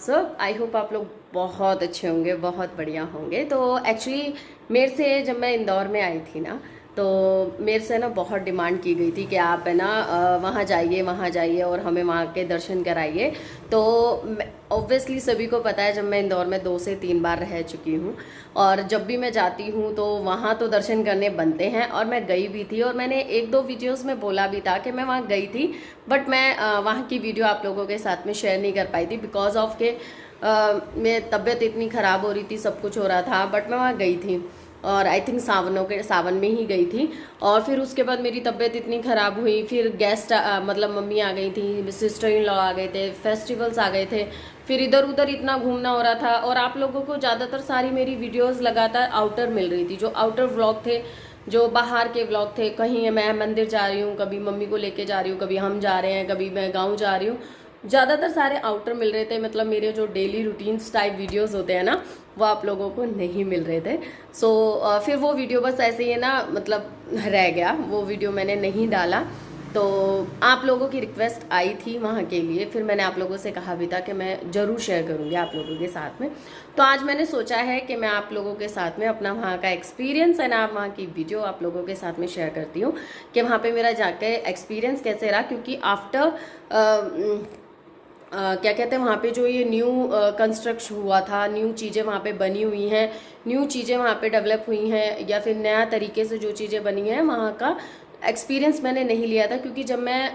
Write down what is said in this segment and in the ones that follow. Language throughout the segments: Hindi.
सब। आई होप आप लोग बहुत अच्छे होंगे, बहुत बढ़िया होंगे। तो एक्चुअली मेरे से जब मैं इंदौर में आई थी ना, तो मेरे से ना बहुत डिमांड की गई थी कि आप है ना वहाँ जाइए और हमें वहाँ के दर्शन कराइए। तो ऑब्वियसली सभी को पता है, जब मैं इंदौर में 2 से 3 बार रह चुकी हूँ और जब भी मैं जाती हूँ तो वहाँ तो दर्शन करने बनते हैं, और मैं गई भी थी। और मैंने 1-2 वीडियोस में बोला भी था कि मैं वहाँ गई थी, बट मैं वहाँ की वीडियो आप लोगों के साथ में शेयर नहीं कर पाई थी बिकॉज ऑफ के मेरी तबीयत इतनी ख़राब हो रही थी, सब कुछ हो रहा था। बट मैं वहाँ गई थी और आई थिंक सावन में ही गई थी। और फिर उसके बाद मेरी तबीयत इतनी ख़राब हुई, फिर गेस्ट मतलब मम्मी आ गई थी, सिस्टर इन लॉ आ गए थे, फेस्टिवल्स आ गए थे, फिर इधर उधर इतना घूमना हो रहा था। और आप लोगों को ज़्यादातर सारी मेरी वीडियोस लगातार आउटर मिल रही थी, जो आउटर व्लॉग थे, जो बाहर के व्लॉग थे। कहीं मैं मंदिर जा रही हूँ, कभी मम्मी को लेके जा रही हूँ, कभी हम जा रहे हैं, कभी मैं गाँव जा रही हूँ, ज़्यादातर सारे आउटर मिल रहे थे। मतलब मेरे जो डेली रूटीन्स टाइप वीडियोस होते हैं ना, वो आप लोगों को नहीं मिल रहे थे। सो फिर वो वीडियो बस ऐसे ही ना, मतलब रह गया, वो वीडियो मैंने नहीं डाला। तो आप लोगों की रिक्वेस्ट आई थी वहाँ के लिए, फिर मैंने आप लोगों से कहा भी था कि मैं ज़रूर शेयर करूँगी आप लोगों के साथ में। तो आज मैंने सोचा है कि मैं आप लोगों के साथ में अपना वहाँ का एक्सपीरियंस है ना, वहाँ की वीडियो आप लोगों के साथ में शेयर करती हूँ कि वहाँ पे मेरा जाके एक्सपीरियंस कैसे रहा। क्योंकि आफ्टर क्या कहते हैं, वहाँ पे जो ये न्यू कंस्ट्रक्शन हुआ था, न्यू चीज़ें वहाँ पे बनी हुई हैं, न्यू चीज़ें वहाँ पे डेवलप हुई हैं, या फिर नया तरीके से जो चीज़ें बनी हैं, वहाँ का एक्सपीरियंस मैंने नहीं लिया था। क्योंकि जब मैं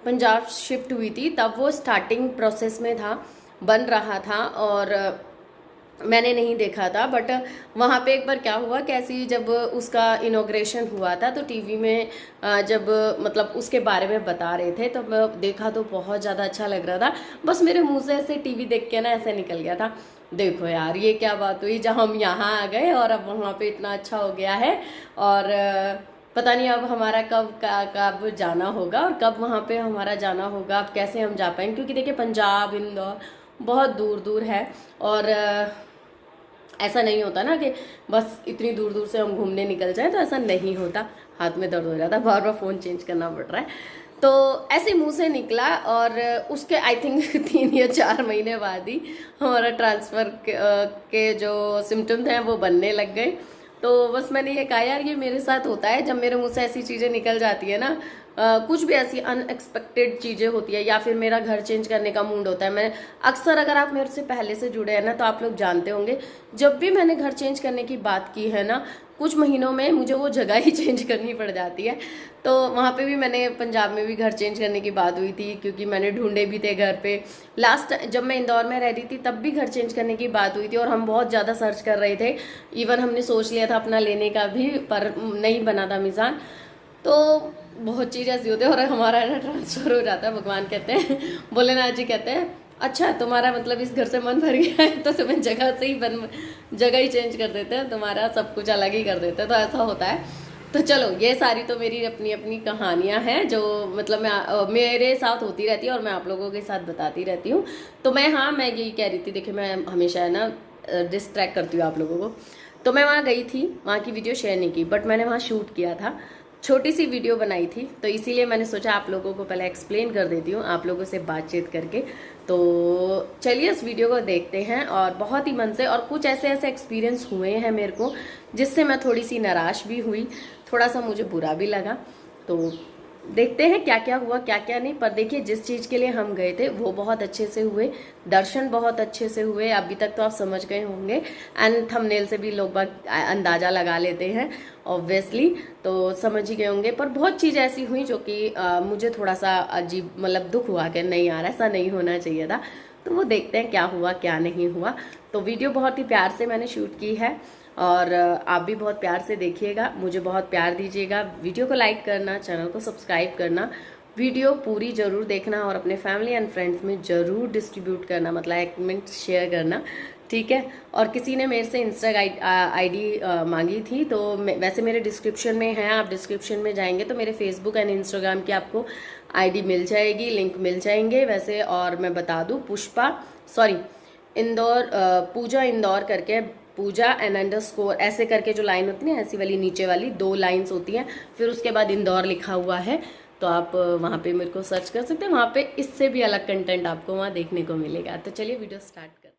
पंजाब शिफ्ट हुई थी तब वो स्टार्टिंग प्रोसेस में था, बन रहा था, और मैंने नहीं देखा था। बट वहाँ पे एक बार क्या हुआ, कैसी जब उसका इनॉग्रेशन हुआ था तो टीवी में जब मतलब उसके बारे में बता रहे थे तो मैं देखा तो बहुत ज़्यादा अच्छा लग रहा था। बस मेरे मुंह से ऐसे टीवी देख के ना ऐसे निकल गया था, देखो यार ये क्या बात हुई, जब हम यहाँ आ गए और अब वहाँ पे इतना अच्छा हो गया है। और पता नहीं अब हमारा कब जाना होगा और कब वहाँ पे हमारा जाना होगा, अब कैसे हम जा पाएंगे। क्योंकि देखिए पंजाब इंदौर बहुत दूर दूर है, और ऐसा नहीं होता ना कि बस इतनी दूर दूर से हम घूमने निकल जाए, तो ऐसा नहीं होता। हाथ में दर्द हो जाता है, बार बार फ़ोन चेंज करना पड़ रहा है। तो ऐसे मुंह से निकला, और उसके आई थिंक 3 या 4 महीने बाद ही हमारा ट्रांसफ़र के जो सिम्टम्स हैं वो बनने लग गए। तो बस मैंने ये कहा यार ये मेरे साथ होता है, जब मेरे मुंह से ऐसी चीज़ें निकल जाती है ना, कुछ भी ऐसी अनएक्सपेक्टेड चीज़ें होती है, या फिर मेरा घर चेंज करने का मूड होता है। मैं अक्सर, अगर आप मेरे से पहले से जुड़े हैं ना तो आप लोग जानते होंगे, जब भी मैंने घर चेंज करने की बात की है ना, कुछ महीनों में मुझे वो जगह ही चेंज करनी पड़ जाती है। तो वहाँ पे भी मैंने पंजाब में भी घर चेंज करने की बात हुई थी, क्योंकि मैंने ढूंढे भी थे घर पे। लास्ट जब मैं इंदौर में रह रही थी तब भी घर चेंज करने की बात हुई थी, और हम बहुत ज़्यादा सर्च कर रहे थे। इवन हमने सोच लिया था अपना लेने का भी, पर नहीं बना था मिजान। तो बहुत चीज़ ऐसी होती है, और हमारा ना ट्रांसफ़र हो जाता है। भगवान कहते हैं, भोलेनाथ जी कहते हैं अच्छा तुम्हारा मतलब इस घर से मन भर गया है तो तुम्हें जगह ही चेंज कर देते हैं, तुम्हारा सब कुछ अलग ही कर देते हैं। तो ऐसा होता है। तो चलो, ये सारी तो मेरी अपनी अपनी कहानियाँ हैं जो मतलब मेरे साथ होती रहती है, और मैं आप लोगों के साथ बताती रहती हूँ। तो मैं यही कह रही थी, देखिए मैं हमेशा है ना डिस्ट्रैक्ट करती हूँ आप लोगों को। तो मैं वहाँ गई थी, वहाँ की वीडियो शेयर नहीं की, बट मैंने वहाँ शूट किया था, छोटी सी वीडियो बनाई थी। तो इसीलिए मैंने सोचा आप लोगों को पहले एक्सप्लेन कर देती हूँ, आप लोगों से बातचीत करके। तो चलिए इस वीडियो को देखते हैं। और बहुत ही मन से, और कुछ ऐसे ऐसे एक्सपीरियंस हुए हैं मेरे को जिससे मैं थोड़ी सी निराश भी हुई, थोड़ा सा मुझे बुरा भी लगा। तो देखते हैं क्या क्या हुआ क्या क्या नहीं। पर देखिए जिस चीज़ के लिए हम गए थे वो बहुत अच्छे से हुए, दर्शन बहुत अच्छे से हुए। अभी तक तो आप समझ गए होंगे, एंड थंबनेल से भी लोग बाग अंदाज़ा लगा लेते हैं ऑब्वियसली, तो समझ ही गए होंगे। पर बहुत चीज़ ऐसी हुई जो कि मुझे थोड़ा सा अजीब, मतलब दुख हुआ कि नहीं यार ऐसा नहीं होना चाहिए था। तो वो देखते हैं क्या हुआ क्या नहीं हुआ। तो वीडियो बहुत ही प्यार से मैंने शूट की है, और आप भी बहुत प्यार से देखिएगा, मुझे बहुत प्यार दीजिएगा। वीडियो को लाइक करना, चैनल को सब्सक्राइब करना, वीडियो पूरी ज़रूर देखना, और अपने फैमिली एंड फ्रेंड्स में ज़रूर डिस्ट्रीब्यूट करना, मतलब 1 मिनट शेयर करना, ठीक है। और किसी ने मेरे से इंस्टा आईडी मांगी थी, तो वैसे मेरे डिस्क्रिप्शन में है, आप डिस्क्रिप्शन में जाएंगे तो मेरे फेसबुक एंड इंस्टाग्राम की आपको आईडी मिल जाएगी, लिंक मिल जाएंगे वैसे। और मैं बता दूँ, पूजा इंदौर करके, पूजा __ ऐसे करके जो लाइन होती है ना, ऐसी वाली नीचे वाली 2 लाइन्स होती हैं, फिर उसके बाद इंदौर लिखा हुआ है। तो आप वहाँ पे मेरे को सर्च कर सकते हैं, वहाँ पे इससे भी अलग कंटेंट आपको वहाँ देखने को मिलेगा। तो चलिए वीडियो स्टार्ट करते हैं।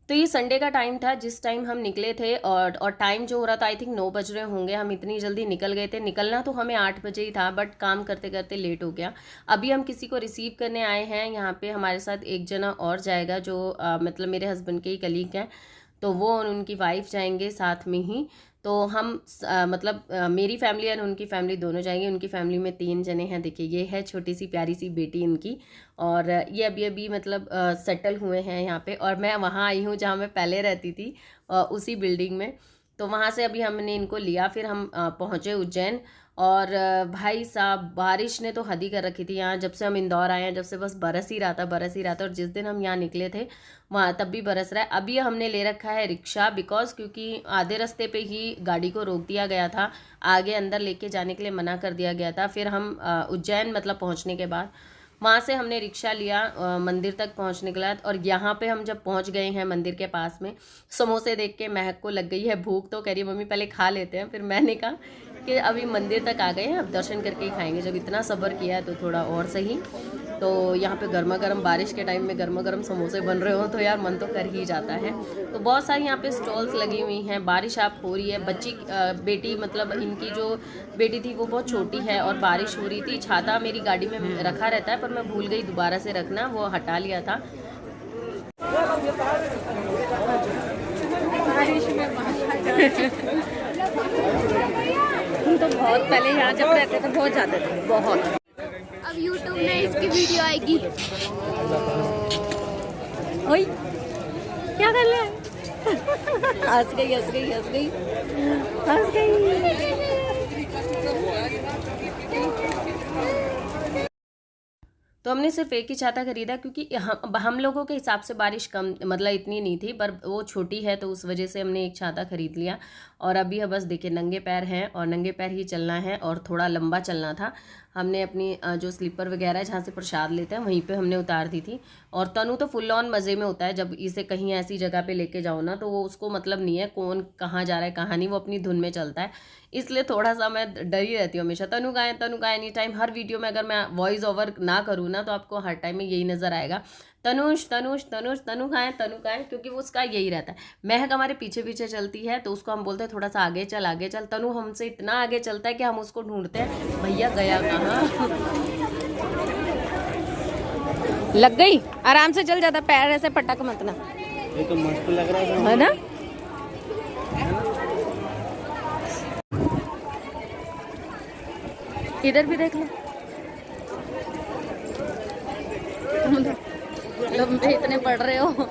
तो ये संडे का टाइम था जिस टाइम हम निकले थे, और टाइम जो हो रहा था आई थिंक 9 बज रहे होंगे। हम इतनी जल्दी निकल गए थे, निकलना तो हमें 8 बजे ही था, बट काम करते करते लेट हो गया। अभी हम किसी को रिसीव करने आए हैं यहाँ पे, हमारे साथ एक जना और जाएगा जो मतलब मेरे हस्बैंड के ही कलीग हैं, तो वो और उनकी वाइफ जाएंगे साथ में ही। तो हम मतलब मेरी फैमिली और उनकी फैमिली दोनों जाएंगे। उनकी फैमिली में 3 जने हैं। देखिए ये है छोटी सी प्यारी सी बेटी इनकी, और ये अभी अभी मतलब सेटल हुए हैं यहाँ पे। और मैं वहाँ आई हूँ जहाँ मैं पहले रहती थी, उसी बिल्डिंग में। तो वहाँ से अभी हमने इनको लिया, फिर हम पहुँचे उज्जैन। और भाई साहब बारिश ने तो हद ही कर रखी थी यहाँ। जब से हम इंदौर आए हैं, जब से बस बरस ही रहा था, बरस ही रहा था। और जिस दिन हम यहाँ निकले थे वहाँ तब भी बरस रहा है। अभी हमने ले रखा है रिक्शा, बिकॉज क्योंकि आधे रास्ते पे ही गाड़ी को रोक दिया गया था, आगे अंदर लेके जाने के लिए मना कर दिया गया था। फिर हम उज्जैन मतलब पहुँचने के बाद वहाँ से हमने रिक्शा लिया मंदिर तक पहुँचने के बाद। और यहाँ पे हम जब पहुँच गए हैं मंदिर के पास में, समोसे देख के महक को लग गई है भूख, तो कह रही मम्मी पहले खा लेते हैं। फिर मैंने कहा कि अभी मंदिर तक आ गए हैं, अब दर्शन करके ही खाएंगे। जब इतना सब्र किया है तो थोड़ा और सही। तो यहाँ पे गर्मा गर्म, बारिश के टाइम में गर्मा गर्म समोसे बन रहे हो तो यार मन तो कर ही जाता है। तो बहुत सारी यहाँ पे स्टॉल्स लगी हुई हैं। बारिश आप हो रही है, बच्ची बेटी मतलब इनकी जो बेटी थी वो बहुत छोटी है, और बारिश हो रही थी। छाता मेरी गाड़ी में रखा रहता है, पर मैं भूल गई दोबारा से रखना, वो हटा लिया था। बारिश में हम तो बहुत पहले यहाँ जब रहते थे बहुत जाते थे, बहुत। अब YouTube में इसकी वीडियो आएगी। ओए क्या कर रहा है? हंस गई हंस गई हंस गई हंस गई। तो हमने सिर्फ एक ही छाता खरीदा, क्योंकि हम लोगों के हिसाब से बारिश कम मतलब इतनी नहीं थी, पर वो छोटी है तो उस वजह से हमने एक छाता खरीद लिया। और अभी हम बस देखिए नंगे पैर हैं, और नंगे पैर ही चलना है, और थोड़ा लंबा चलना था। हमने अपनी जो स्लीपर वगैरह है जहाँ से प्रसाद लेते हैं वहीं पे हमने उतार दी थी। और तनु तो फुल ऑन मज़े में होता है, जब इसे कहीं ऐसी जगह पे लेके जाओ ना, तो वो उसको मतलब नहीं है कौन कहाँ जा रहा है कहाँ नहीं, वो अपनी धुन में चलता है। इसलिए थोड़ा सा मैं डरी रहती हूँ हमेशा, तनु गाएं एनी टाइम। हर वीडियो में अगर मैं वॉइस ओवर ना करूँ ना, तो आपको हर टाइम में यही नज़र आएगा, तनुष तनुष तनुष, तनु गाएं, क्योंकि वो उसका यही रहता है। महक हमारे पीछे पीछे चलती है, तो उसको हम बोलते हैं थोड़ा सा आगे चल आगे चल। तनु हमसे इतना आगे चलता है कि हम उसको ढूंढते हैं, भैया गया कहाँ। लग गई, आराम से चल, जाता पैर ऐसे पटक मत ना। ये तो मस्त लग रहा है ना। इधर भी देख लो, लंबे इतने पड़ रहे हो।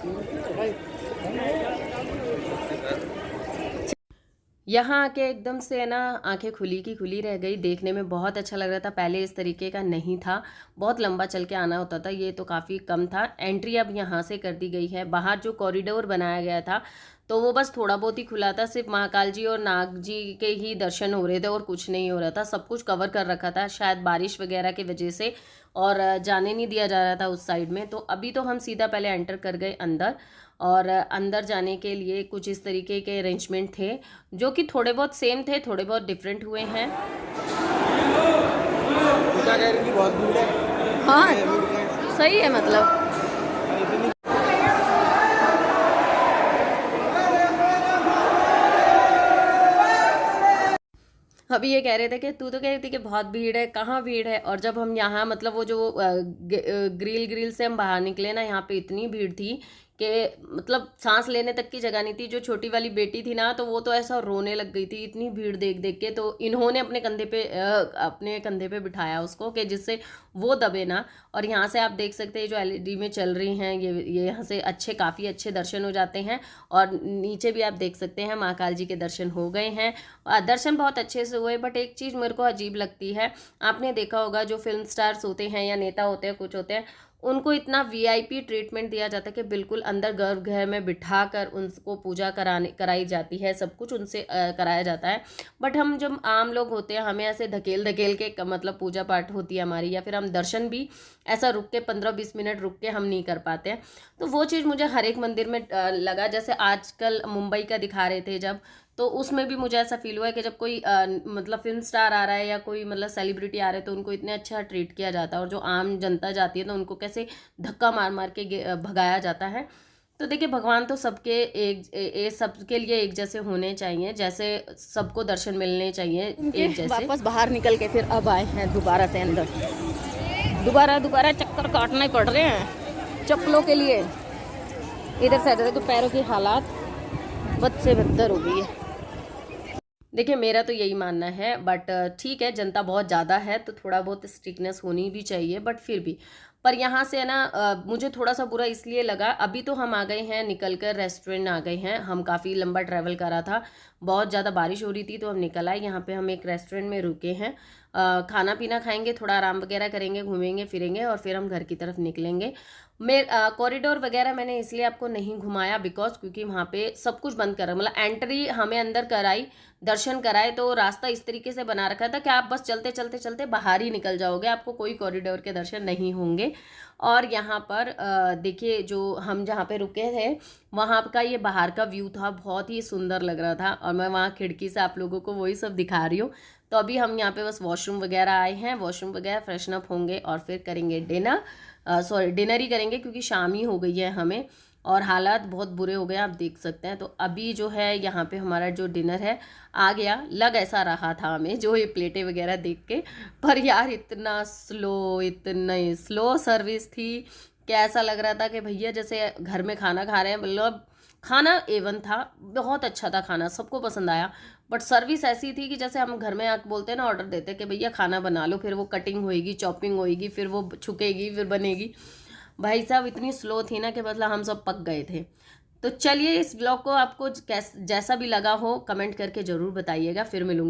यहाँ आके एकदम से ना आंखें खुली की खुली रह गई। देखने में बहुत अच्छा लग रहा था, पहले इस तरीके का नहीं था, बहुत लंबा चल के आना होता था, ये तो काफ़ी कम था। एंट्री अब यहाँ से कर दी गई है। बाहर जो कॉरिडोर बनाया गया था तो वो बस थोड़ा बहुत ही खुला था, सिर्फ महाकाल जी और नाग जी के ही दर्शन हो रहे थे और कुछ नहीं हो रहा था। सब कुछ कवर कर रखा था, शायद बारिश वगैरह की वजह से, और जाने नहीं दिया जा रहा था उस साइड में। तो अभी तो हम सीधा पहले एंटर कर गए अंदर, और अंदर जाने के लिए कुछ इस तरीके के अरेंजमेंट थे, जो कि थोड़े बहुत सेम थे, थोड़े बहुत डिफरेंट हुए हैं। बहुत भीड़ है। हाँ सही है मतलब। अभी ये कह रहे थे कि तू तो कह रही थी कि बहुत भीड़ है, कहाँ भीड़ है। और जब हम यहाँ मतलब वो जो ग्रिल से हम बाहर निकले ना, यहाँ पे इतनी भीड़ थी कि मतलब सांस लेने तक की जगह नहीं थी। जो छोटी वाली बेटी थी ना, तो वो तो ऐसा रोने लग गई थी, इतनी भीड़ देख देख के। तो इन्होंने अपने कंधे पे बिठाया उसको, कि जिससे वो दबे ना। और यहाँ से आप देख सकते हैं जो एलईडी में चल रही हैं, ये यहाँ से काफ़ी अच्छे दर्शन हो जाते हैं। और नीचे भी आप देख सकते हैं महाकाल जी के दर्शन हो गए हैं। दर्शन बहुत अच्छे से हुए। बट एक चीज़ मेरे को अजीब लगती है, आपने देखा होगा जो फिल्म स्टार्स होते हैं या नेता होते हैं, कुछ होते हैं, उनको इतना वीआईपी ट्रीटमेंट दिया जाता है कि बिल्कुल अंदर गर्भगृह में बिठाकर उनको पूजा कराई जाती है, सब कुछ उनसे कराया जाता है। बट हम जब आम लोग होते हैं, हमें ऐसे धकेल धकेल के मतलब पूजा पाठ होती है हमारी, या फिर हम दर्शन भी ऐसा रुक के 15-20 मिनट रुक के हम नहीं कर पाते हैं। तो वो चीज़ मुझे हर एक मंदिर में लगा। जैसे आजकल मुंबई का दिखा रहे थे जब, तो उसमें भी मुझे ऐसा फील हुआ है कि जब कोई मतलब फिल्म स्टार आ रहा है या कोई मतलब सेलिब्रिटी आ रहे हैं तो उनको इतने अच्छा ट्रीट किया जाता है, और जो आम जनता जाती है तो उनको कैसे धक्का मार मार के भगाया जाता है। तो देखिए भगवान तो सबके सबके लिए एक जैसे होने चाहिए, जैसे सबको दर्शन मिलने चाहिए एक जैसे। वापस बाहर निकल के फिर अब आए हैं दोबारा से अंदर, दोबारा चक्कर काटने पड़ रहे हैं चप्पलों के लिए। इधर से तो पैरों की हालात बद से बदतर हो गई है। देखिए मेरा तो यही मानना है, बट ठीक है जनता बहुत ज़्यादा है तो थोड़ा बहुत स्ट्रिक्टनेस होनी भी चाहिए, बट फिर भी पर यहाँ से है ना मुझे थोड़ा सा बुरा इसलिए लगा, अभी तो हम आ गए हैं निकल कर रेस्टोरेंट आ गए हैं, हम काफ़ी लंबा ट्रैवल करा था, बहुत ज़्यादा बारिश हो रही थी तो हम निकल आए। यहाँ पे हम एक रेस्टोरेंट में रुके हैं, खाना पीना खाएंगे, थोड़ा आराम वगैरह करेंगे, घूमेंगे फिरेंगे और फिर हम घर की तरफ निकलेंगे। कॉरिडोर वगैरह मैंने इसलिए आपको नहीं घुमाया बिकॉज क्योंकि वहाँ पे सब कुछ बंद करा, मतलब एंट्री हमें अंदर कराई, दर्शन कराए, तो रास्ता इस तरीके से बना रखा था कि आप बस चलते चलते चलते बाहर ही निकल जाओगे, आपको कोई कॉरिडोर के दर्शन नहीं होंगे। और यहाँ पर देखिए जो हम जहाँ पे रुके थे वहाँ का ये बाहर का व्यू था, बहुत ही सुंदर लग रहा था, और मैं वहाँ खिड़की से आप लोगों को वही सब दिखा रही हूँ। तो अभी हम यहाँ पे बस वॉशरूम वगैरह आए हैं, वॉशरूम वगैरह फ्रेशन अप होंगे और फिर करेंगे डिनर, डिनर ही करेंगे क्योंकि शाम ही हो गई है हमें और हालात बहुत बुरे हो गए आप देख सकते हैं। तो अभी जो है यहाँ पे हमारा जो डिनर है आ गया, लग ऐसा रहा था हमें जो ये प्लेटें वगैरह देख के, पर यार इतना स्लो सर्विस थी कि ऐसा लग रहा था कि भैया जैसे घर में खाना खा रहे हैं, मतलब खाना एवन था, बहुत अच्छा था खाना, सबको पसंद आया, बट सर्विस ऐसी थी कि जैसे हम घर में आके बोलते हैं ना, ऑर्डर देते हैं कि भैया खाना बना लो, फिर वो कटिंग होएगी, चॉपिंग होएगी, फिर वो छुकेगी, फिर बनेगी, भाई साहब इतनी स्लो थी ना कि मतलब हम सब पक गए थे। तो चलिए इस ब्लॉग को आपको जैसा भी लगा हो कमेंट करके ज़रूर बताइएगा, फिर मिलूंगी।